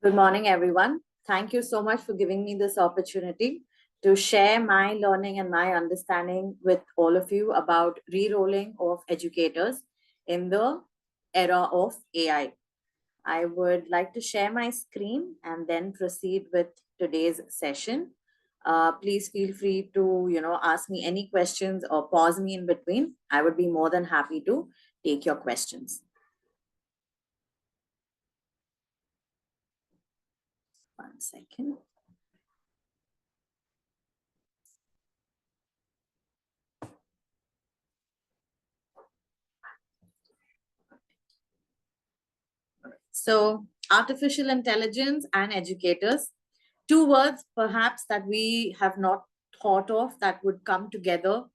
Good morning, everyone. Thank you so much for giving me this opportunity to share my learning and my understanding with all of you about re-rolling of educators in the era of AI. I would like to share my screen and then proceed with today's session. Please feel free to, ask me any questions or pause me in between. I would be more than happy to take your questions. One second. So, artificial intelligence and educators, two words perhaps that we have not thought of that would come together,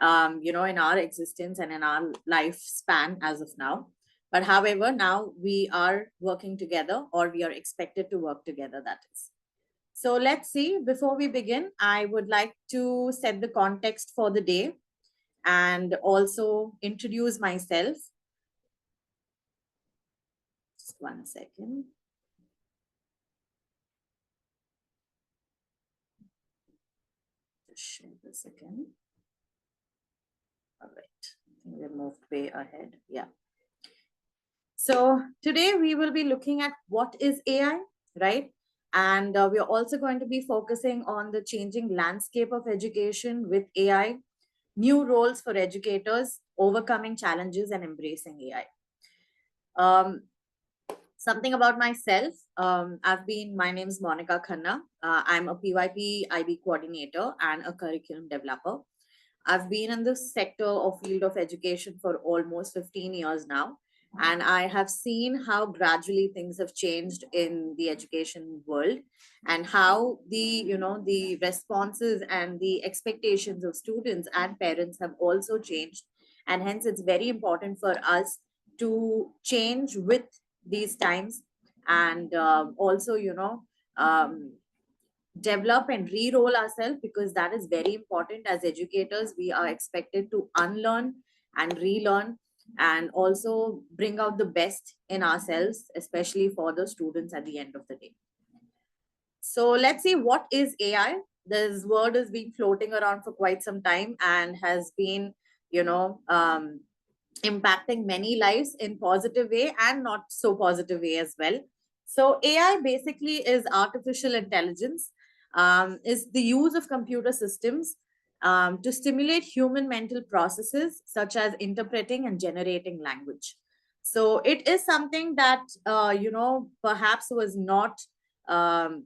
in our existence and in our lifespan as of now. But however, now we are working together, or we are expected to work together, that is. So let's see, before we begin, I would like to set the context for the day and also introduce myself. Just one second. Just share this again. All right, I think we moved way ahead. Yeah. So today we will be looking at what is AI, right? And we're also going to be focusing on the changing landscape of education with AI, new roles for educators, overcoming challenges, and embracing AI. Something about myself. My name is Monica Khanna. I'm a PYP IB coordinator and a curriculum developer. I've been in this sector or field of education for almost 15 years now. And I have seen how gradually things have changed in the education world, and how the responses and the expectations of students and parents have also changed. And hence it's very important for us to change with these times, and also, um, develop and re-roll ourselves, because that is very important. As educators, we are expected to unlearn and relearn, and also bring out the best in ourselves, especially for the students at the end of the day. So let's see, what is AI? This word has been floating around for quite some time and has been, impacting many lives in positive way and not so positive way as well. So AI basically is artificial intelligence, is the use of computer systems to stimulate human mental processes such as interpreting and generating language. So it is something that perhaps was not um,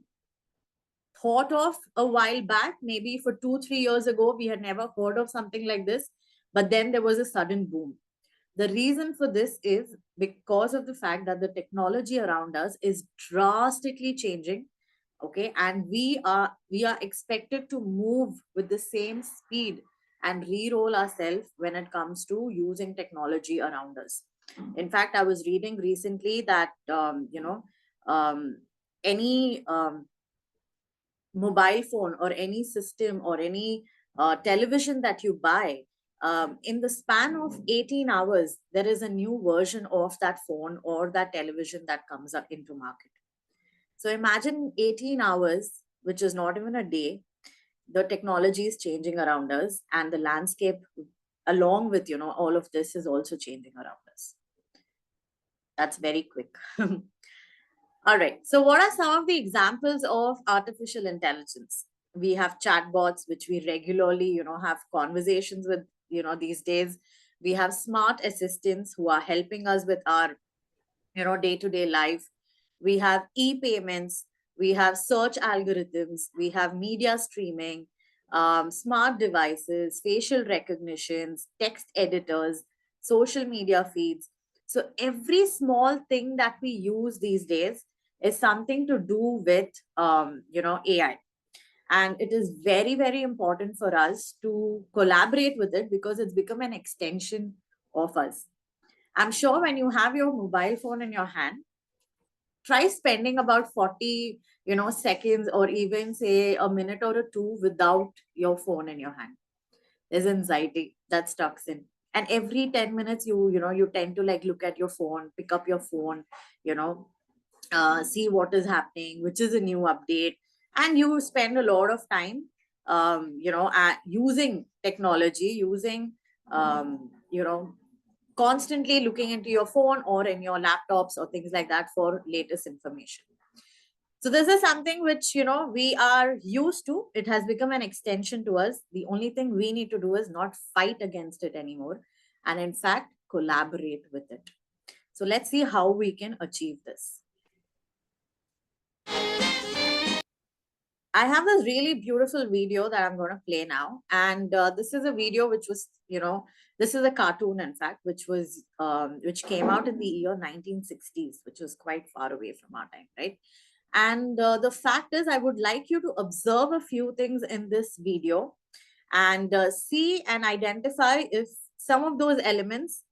thought of a while back. Maybe for 2 3 years ago we had never heard of something like this, but then there was a sudden boom. The reason for this is because of the fact that the technology around us is drastically changing. Okay, and we are expected to move with the same speed and re-roll ourselves when it comes to using technology around us. In fact, I was reading recently that any mobile phone or any system or any television that you buy, in the span of 18 hours, there is a new version of that phone or that television that comes up into market. So imagine 18 hours, which is not even a day. The technology is changing around us, and the landscape along with all of this is also changing around us. That's very quick. All right. So, what are some of the examples of artificial intelligence? We have chatbots, which we regularly, have conversations with, these days. We have smart assistants who are helping us with our, day-to-day life. We have e-payments. We have search algorithms. We have media streaming, smart devices, facial recognitions, text editors, social media feeds. So every small thing that we use these days is something to do with AI. And it is very, very important for us to collaborate with it, because it's become an extension of us. I'm sure when you have your mobile phone in your hand, try spending about 40 seconds, or even say a minute or two without your phone in your hand. There's anxiety that stuck in, and every 10 minutes you tend to like look at your phone, pick up your phone, you know see what is happening, which is a new update, and you spend a lot of time, using technology, using, constantly looking into your phone or in your laptops or things like that for latest information. So this is something which, we are used to. It has become an extension to us. The only thing we need to do is not fight against it anymore, and in fact collaborate with it. So let's see how we can achieve this. I have this really beautiful video that I'm going to play now. And this is a video which was, this is a cartoon, in fact, which came out in the year 1960s, which was quite far away from our time, right? And the fact is, I would like you to observe a few things in this video and see and identify if some of those elements,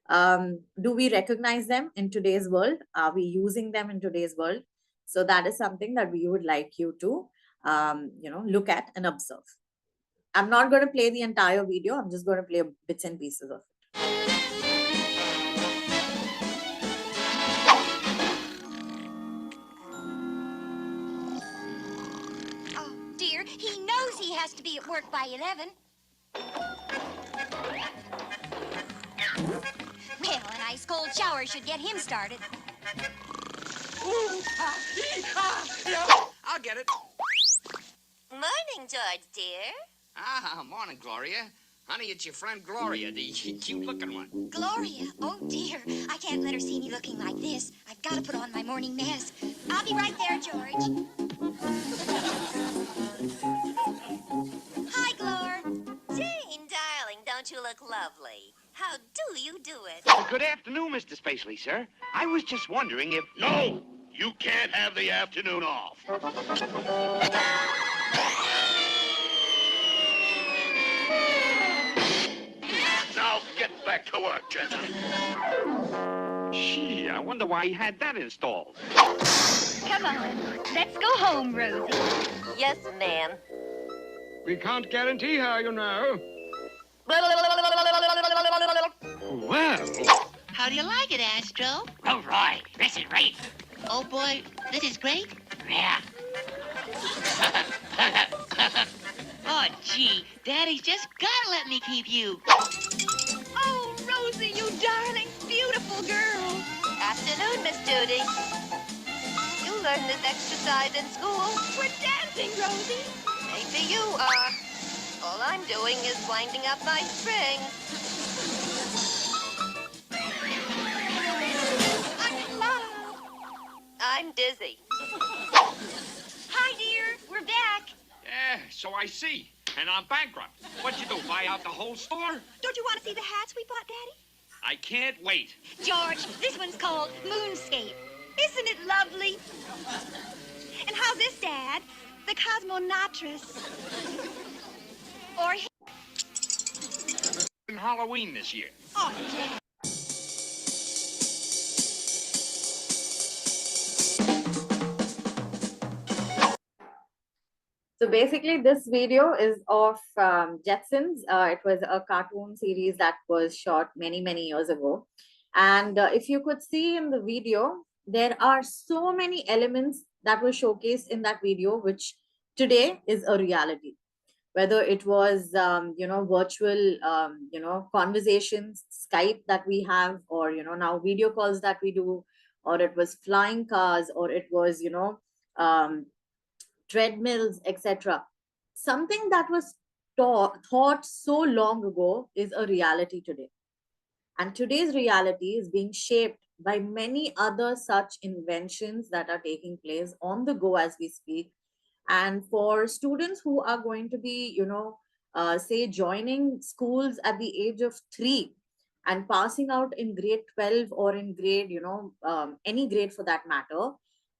do we recognize them in today's world? Are we using them in today's world? So that is something that we would like you to, look at and observe. I'm not going to play the entire video. I'm just going to play bits and pieces of it. Oh, dear, he knows he has to be at work by 11. Well, an ice cold shower should get him started. I'll get it. Morning, George, dear. Morning, Gloria. Honey, it's your friend Gloria, the cute-looking one. Gloria? Oh, dear. I can't let her see me looking like this. I've got to put on my morning mask. I'll be right there, George. Hi, Glor. Jane, darling, don't you look lovely? How do you do it? Good afternoon, Mr. Spacely, sir. I was just wondering if... No! You can't have the afternoon off. Now get back to work, Jensen. Gee, I wonder why he had that installed. Come on, let's go home, Rosie. Yes, ma'am. We can't guarantee her, you know. Well... How do you like it, Astro? Oh, Roy, this is great. Oh, boy, this is great? Yeah. Oh, gee, Daddy's just gotta let me keep you. Oh, Rosie, you darling, beautiful girl. Afternoon, Miss Judy. You learn this exercise in school. We're dancing, Rosie. Maybe you are. All I'm doing is winding up my string. I'm dizzy. Hi, dear. We're back. Yeah, so I see. And I'm bankrupt. What'd you do, buy out the whole store? Don't you want to see the hats we bought, Daddy? I can't wait. George, this one's called Moonscape. Isn't it lovely? And how's this, Dad? The Cosmonautris. Or... In Halloween this year. Oh, Dad. So basically, this video is of Jetsons. It was a cartoon series that was shot many, many years ago. And if you could see in the video, there are so many elements that were showcased in that video, which today is a reality. Whether it was, virtual, conversations, Skype that we have, or, now video calls that we do, or it was flying cars, or it was, treadmills, etc. Something that was thought so long ago is a reality today. And today's reality is being shaped by many other such inventions that are taking place on the go as we speak. And for students who are going to be, say, joining schools at the age of 3 and passing out in grade 12 or in grade, any grade for that matter,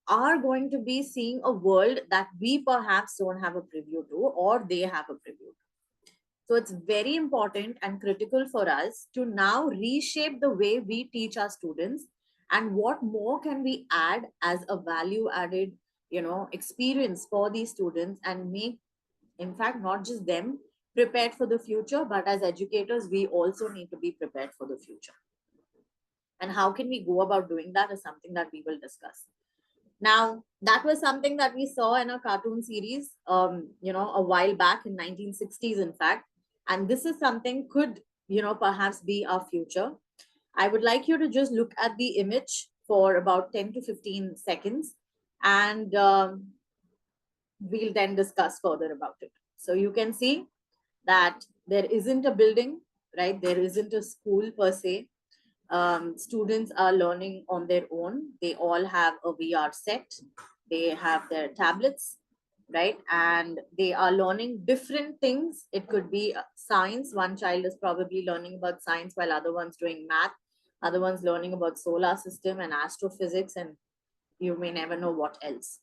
are going to be seeing a world that we perhaps don't have a preview to, or they have a preview to. So it's very important and critical for us to now reshape the way we teach our students, and what more can we add as a value added, experience for these students, and make, in fact, not just them prepared for the future, but as educators, we also need to be prepared for the future. And how can we go about doing that is something that we will discuss. Now, that was something that we saw in a cartoon series, a while back in 1960s, in fact. And this is something could, perhaps be our future. I would like you to just look at the image for about 10 to 15 seconds, and we'll then discuss further about it. So you can see that there isn't a building, right? There isn't a school per se. Students are learning on their own. They all have a VR set. They have their tablets, right? And they are learning different things. It could be science. One child is probably learning about science while other one's doing math. Other one's learning about solar system and astrophysics, and you may never know what else.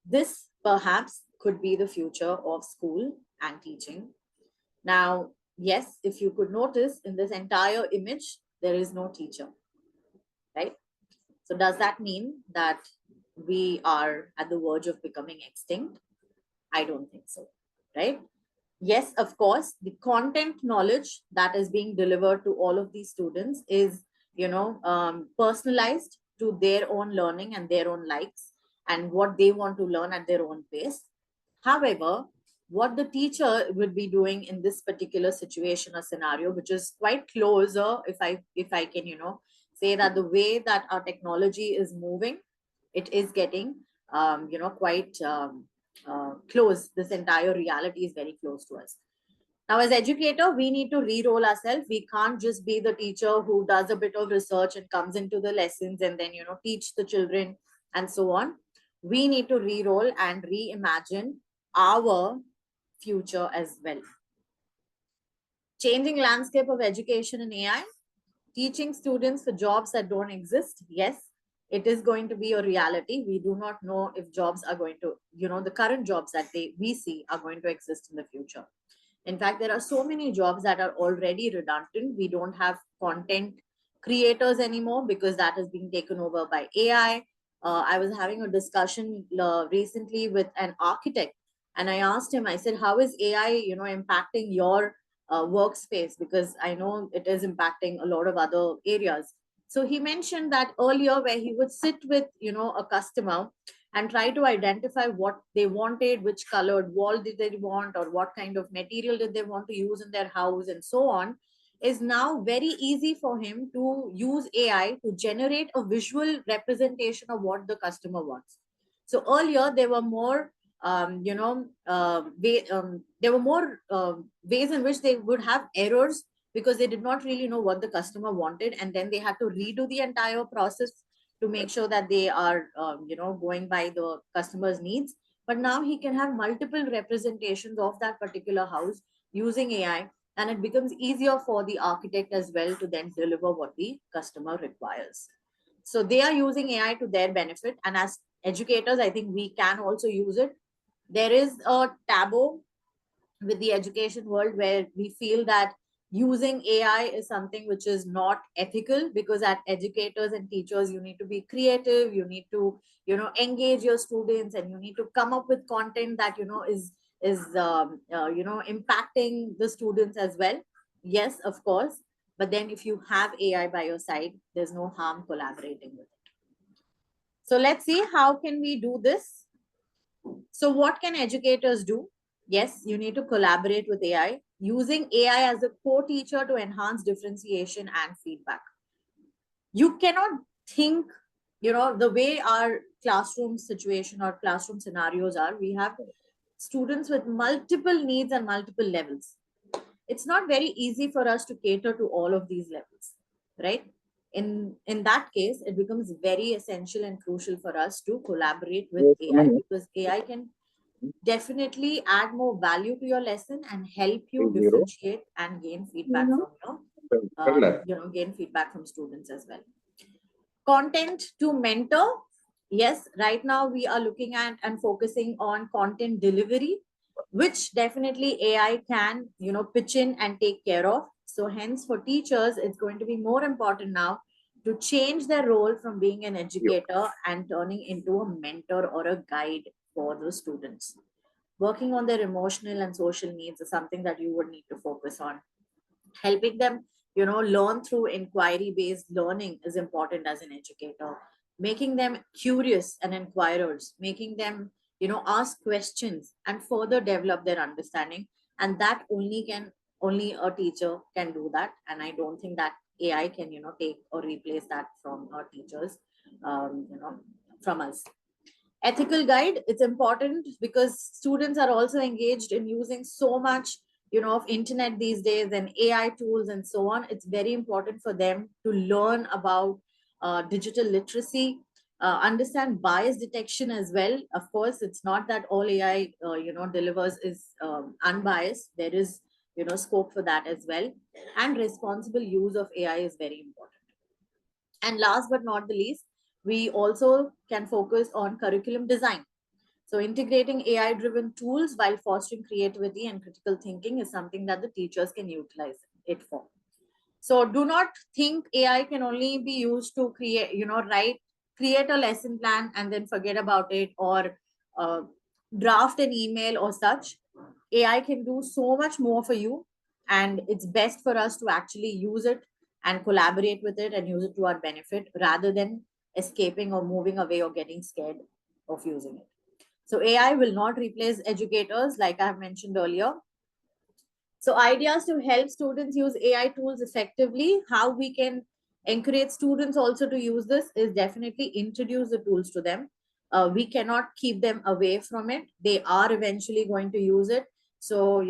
This perhaps could be the future of school and teaching. Now, yes, if you could notice in this entire image, there is no teacher, right? So does that mean that we are at the verge of becoming extinct? I don't think so, right? Yes, of course, the content knowledge that is being delivered to all of these students is, personalized to their own learning and their own likes and what they want to learn at their own pace. However, what the teacher would be doing in this particular situation or scenario, which is quite closer, if I can, say that the way that our technology is moving, it is getting, quite close. This entire reality is very close to us. Now, as educator, we need to re-roll ourselves. We can't just be the teacher who does a bit of research and comes into the lessons and then, teach the children and so on. We need to re-roll and reimagine our future as well. Changing landscape of education in AI, teaching students for jobs that don't exist. Yes, it is going to be a reality. We do not know if jobs are going to, the current jobs that we see are going to exist in the future. In fact, there are so many jobs that are already redundant. We don't have content creators anymore because that is being taken over by AI. I was having a discussion recently with an architect, and I asked him, I said, how is AI, impacting your workspace? Because I know it is impacting a lot of other areas. So he mentioned that earlier where he would sit with, a customer and try to identify what they wanted, which colored wall did they want, or what kind of material did they want to use in their house, and so on, is now very easy for him to use AI to generate a visual representation of what the customer wants. So earlier there were more, there were more ways in which they would have errors because they did not really know what the customer wanted, and then they had to redo the entire process to make sure that they are, going by the customer's needs. But now he can have multiple representations of that particular house using AI, and it becomes easier for the architect as well to then deliver what the customer requires. So they are using AI to their benefit, and as educators, I think we can also use it. There is a taboo with the education world where we feel that using AI is something which is not ethical, because as educators and teachers, you need to be creative, you need to, engage your students, and you need to come up with content that, is impacting the students as well. Yes, of course. But then if you have AI by your side, there's no harm collaborating with it. So let's see how can we do this. So what can educators do? Yes, you need to collaborate with AI, using AI as a co-teacher to enhance differentiation and feedback. You cannot think, the way our classroom situation or classroom scenarios are, we have students with multiple needs and multiple levels. It's not very easy for us to cater to all of these levels, right? In that case, it becomes very essential and crucial for us to collaborate with AI, because AI can definitely add more value to your lesson and help you differentiate and gain feedback from gain feedback from students as well. Content to mentor. Yes, right now we are looking at and focusing on content delivery, which definitely AI can, pitch in and take care of. So hence for teachers, it's going to be more important now to change their role from being an educator and turning into a mentor or a guide for the students. Working on their emotional and social needs is something that you would need to focus on. Helping them, learn through inquiry based learning is important as an educator. making them curious and inquirers, making them, ask questions and further develop their understanding. And that only a teacher can do that. And I don't think that AI can, take or replace that from our teachers, from us. Ethical guide, it's important because students are also engaged in using so much, of internet these days and AI tools and so on. It's very important for them to learn about digital literacy, understand bias detection as well. Of course, it's not that all AI delivers is unbiased. There is, scope for that as well. And responsible use of AI is very important. And last but not the least, we also can focus on curriculum design. So integrating AI driven tools while fostering creativity and critical thinking is something that the teachers can utilize it for. So do not think AI can only be used to create, create a lesson plan and then forget about it, or uh, draft an email or such. AI can do so much more for you, and it's best for us to actually use it and collaborate with it and use it to our benefit rather than escaping or moving away or getting scared of using it. So AI will not replace educators, like I have mentioned earlier. So ideas to help students use AI tools effectively, how we can encourage students also to use this is definitely introduce the tools to them. We cannot keep them away from it. They are eventually going to use it. So,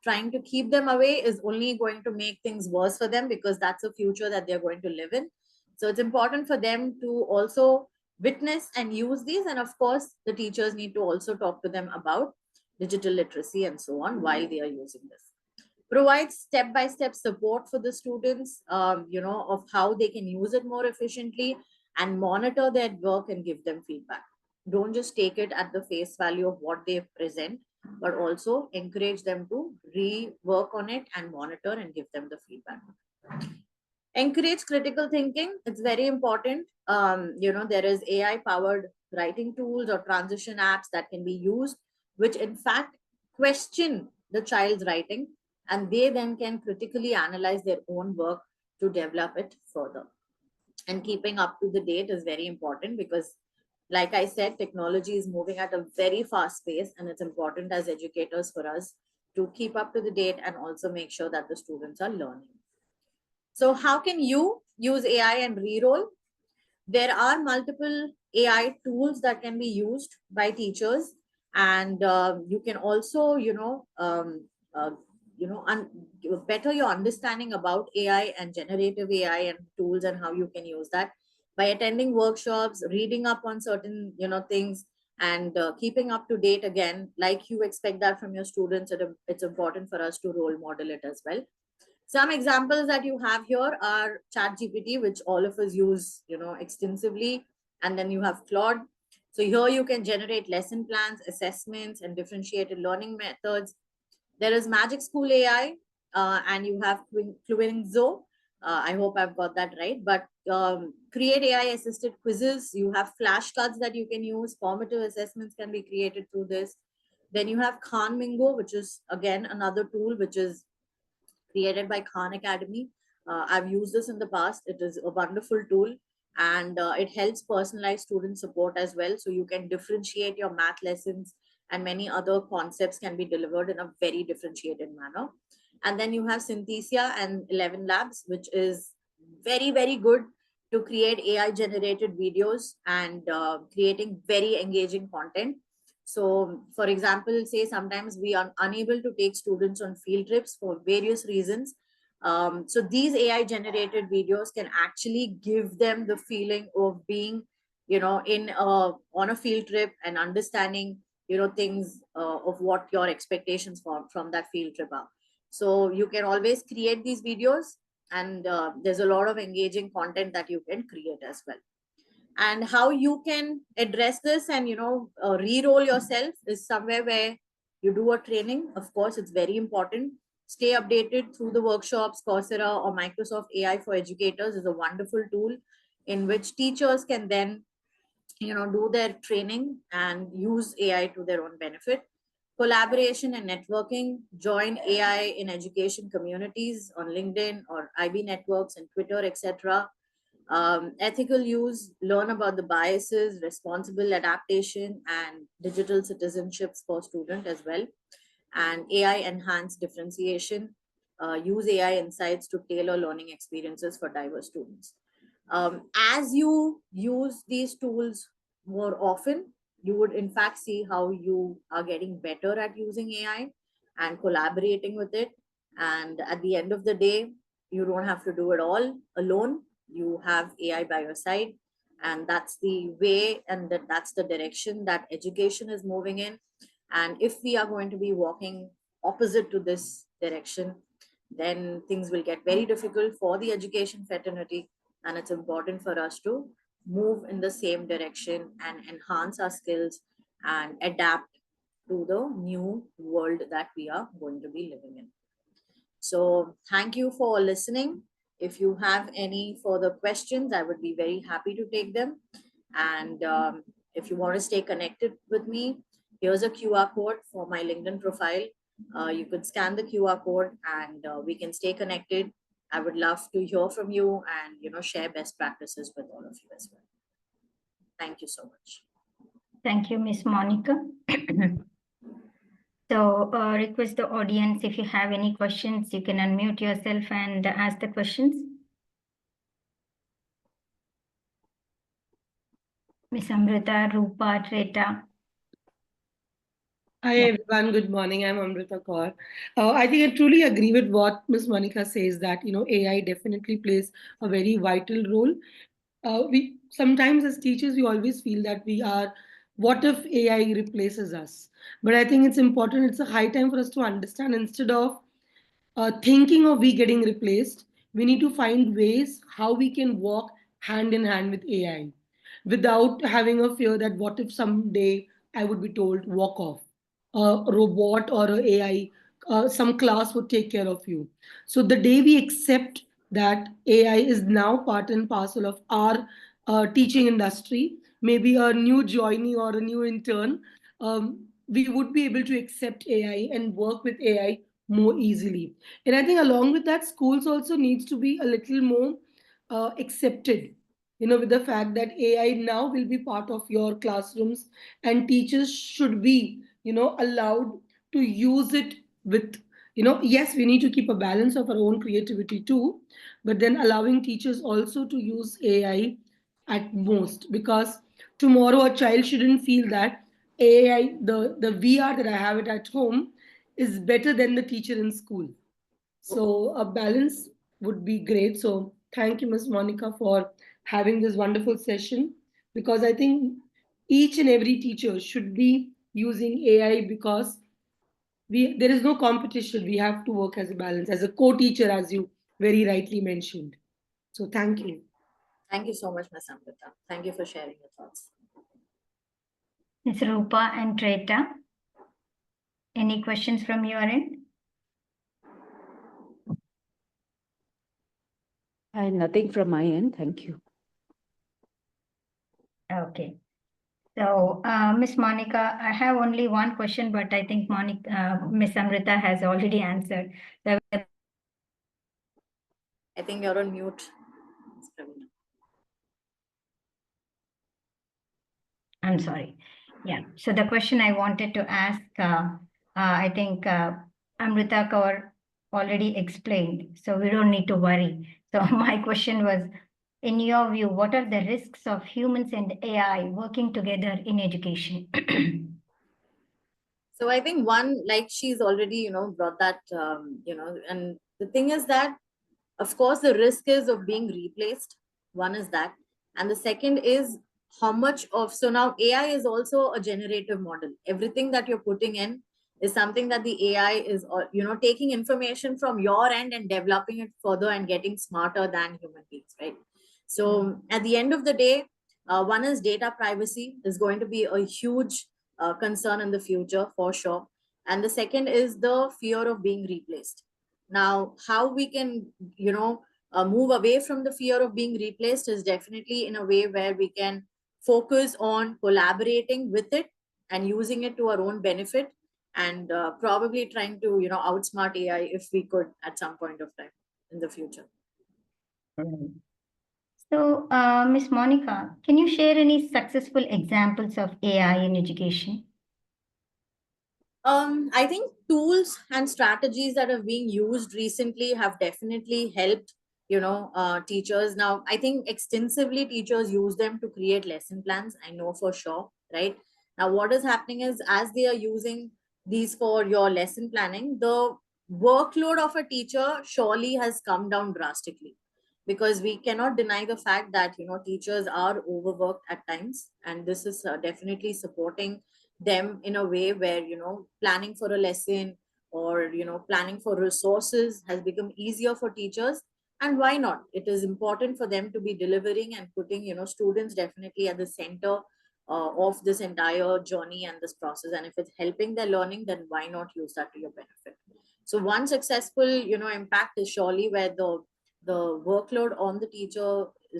trying to keep them away is only going to make things worse for them, because that's a future that they're going to live in. So it's important for them to also witness and use these. And of course, the teachers need to also talk to them about digital literacy and so on while they are using this. Provide step-by-step support for the students, of how they can use it more efficiently, and monitor their work and give them feedback. Don't just take it at the face value of what they present, but also encourage them to rework on it and monitor and give them the feedback. Encourage critical thinking, it's very important. There is AI powered writing tools or transition apps that can be used, which in fact question the child's writing, and they then can critically analyze their own work to develop it further. And keeping up to the date is very important, because like I said, technology is moving at a very fast pace, and it's important as educators for us to keep up to the date and also make sure that the students are learning. So how can you use AI and reroll? There are multiple AI tools that can be used by teachers, and you can also, better your understanding about AI and generative AI and tools and how you can use that by attending workshops, reading up on certain, things, and keeping up to date. Again, like you expect that from your students, it's important for us to role model it as well. Some examples that you have here are ChatGPT, which all of us use, extensively. And then you have Claude. So here you can generate lesson plans, assessments, and differentiated learning methods. There is Magic School AI, and you have Quinzo. I hope I've got that right. But create AI assisted quizzes. You have flashcards that you can use. Formative assessments can be created through this. Then you have Khan Mingo, which is again another tool which is created by Khan Academy. I've used this in the past. It is a wonderful tool, and it helps personalize student support as well. So you can differentiate your math lessons, and many other concepts can be delivered in a very differentiated manner. And then you have Synthesia and 11 Labs, which is very, very good to create AI generated videos and creating very engaging content. So, for example, say sometimes we are unable to take students on field trips for various reasons. So these AI generated videos can actually give them the feeling of being, in on a field trip and understanding, things of what your expectations from that field trip are. So you can always create these videos, and there's a lot of engaging content that you can create as well. And how you can address this and re-roll yourself is somewhere where you do a training. Of course, it's very important. Stay updated through the workshops. Coursera or Microsoft AI for Educators is a wonderful tool in which teachers can then do their training and use AI to their own benefit. Collaboration and networking, join AI in education communities on LinkedIn or IB networks and Twitter, etc. Ethical use, learn about the biases, responsible adaptation, and digital citizenships for student as well. And AI enhanced differentiation, use AI insights to tailor learning experiences for diverse students. As you use these tools more often, you would in fact see how you are getting better at using AI and collaborating with it. And at the end of the day, you don't have to do it all alone. You have AI by your side. And that's the way, and that's the direction that education is moving in. And if we are going to be walking opposite to this direction, then things will get very difficult for the education fraternity. And it's important for us to move in the same direction and enhance our skills and adapt to the new world that we are going to be living in. So, thank you for listening. If you have any further questions, I would be very happy to take them. And if you want to stay connected with me, here's a QR code for my LinkedIn profile. You could scan the QR code and we can stay connected. I would love to hear from you and share best practices with all of you as well. Thank you so much. Thank you, Miss Monica. So request the audience, if you have any questions, you can unmute yourself and ask the questions. Miss Amrita, Rupa, Treta. Hi everyone, good morning. I'm Amrita Kaur. I think I truly agree with what Ms. Monica says, that AI definitely plays a very vital role. We sometimes as teachers we always feel that we are, what if AI replaces us? But I think it's important. It's a high time for us to understand, instead of thinking of we getting replaced, we need to find ways how we can walk hand in hand with AI without having a fear that what if someday I would be told walk off, a robot or a AI, some class would take care of you. So the day we accept that AI is now part and parcel of our teaching industry, maybe a new joinee or a new intern, we would be able to accept AI and work with AI more easily. And I think along with that, schools also needs to be a little more accepted, with the fact that AI now will be part of your classrooms, and teachers should be, allowed to use it with, yes, we need to keep a balance of our own creativity too, but then allowing teachers also to use AI at most, because tomorrow a child shouldn't feel that AI, the VR that I have it at home, is better than the teacher in school. So a balance would be great. So thank you, Ms. Monica, for having this wonderful session, because I think each and every teacher should be using AI, because there is no competition. We have to work as a balance, as a co-teacher, as you very rightly mentioned. So thank you. Thank you so much, Ms. Amrita. Thank you for sharing your thoughts. Ms. Rupa and Treta, any questions from your end? Nothing from my end. Thank you. Okay. So, Miss Monica, I have only one question, but I think Miss Amrita has already answered. So, I think you're on mute. I'm sorry. Yeah. So the question I wanted to ask, I think Amrita Kaur already explained, so we don't need to worry. So my question was, in your view, what are the risks of humans and AI working together in education? So I think one, like she's already, brought that, and the thing is that, of course, the risk is of being replaced. One is that. And the second is how much of, so now AI is also a generative model. Everything that you're putting in is something that the AI is, taking information from your end and developing it further and getting smarter than human beings, right? So at the end of the day, one is data privacy is going to be a huge concern in the future for sure. And the second is the fear of being replaced. Now, how we can, move away from the fear of being replaced is definitely in a way where we can focus on collaborating with it and using it to our own benefit, and probably trying to, outsmart AI if we could at some point of time in the future. So, Miss Monica, can you share any successful examples of AI in education? I think tools and strategies that are being used recently have definitely helped, teachers. Now, I think extensively teachers use them to create lesson plans. I know for sure, right? Now, what is happening is as they are using these for your lesson planning, the workload of a teacher surely has come down drastically, because we cannot deny the fact that teachers are overworked at times, and this is definitely supporting them in a way where planning for a lesson or planning for resources has become easier for teachers. And why not? It is important for them to be delivering and putting students definitely at the center of this entire journey and this process. And if it's helping their learning, then why not use that to your benefit? So one successful impact is surely where the workload on the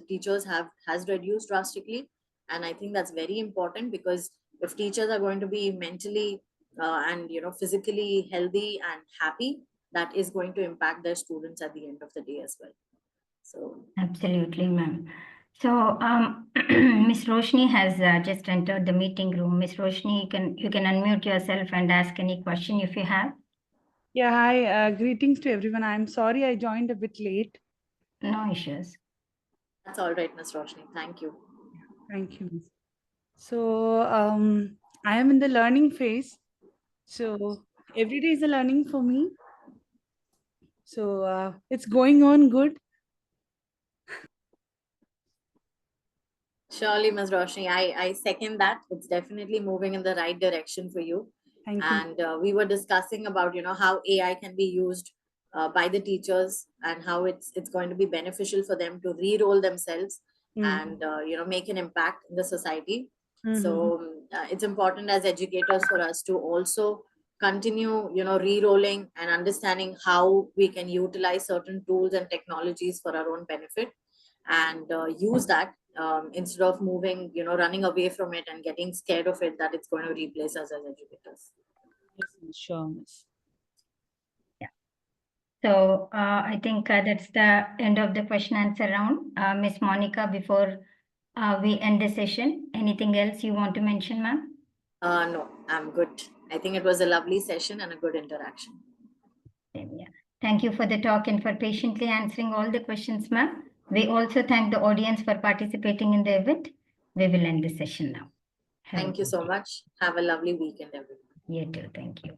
teachers has reduced drastically. And I think that's very important, because if teachers are going to be mentally and physically healthy and happy, that is going to impact their students at the end of the day as well. So absolutely, ma'am. So, Miss Roshni has just entered the meeting room. Miss Roshni, you can unmute yourself and ask any question if you have. Yeah, hi. Greetings to everyone. I'm sorry I joined a bit late. No issues. that's all right, Ms. Roshni. Thank you. Thank you, Miss. So, I am in the learning phase. So, every day is a learning for me. So, it's going on good. Surely, Ms. Roshni, I second that. It's definitely moving in the right direction for you. Thank you. And we were discussing about how AI can be used by the teachers, and how it's going to be beneficial for them to re-roll themselves and make an impact in the society. So it's important as educators for us to also continue re-rolling and understanding how we can utilize certain tools and technologies for our own benefit, and use that instead of moving, running away from it and getting scared of it, that it's going to replace us as educators. Yes, Miss. Sure, Miss. Yeah. So I think that's the end of the question answer round. Miss Monica, before we end the session, anything else you want to mention, ma'am? No, I'm good. I think it was a lovely session and a good interaction. Yeah. Thank you for the talk and for patiently answering all the questions, ma'am. We also thank the audience for participating in the event. We will end the session now. Thank you so much. Have a lovely weekend, everyone. You too. Thank you.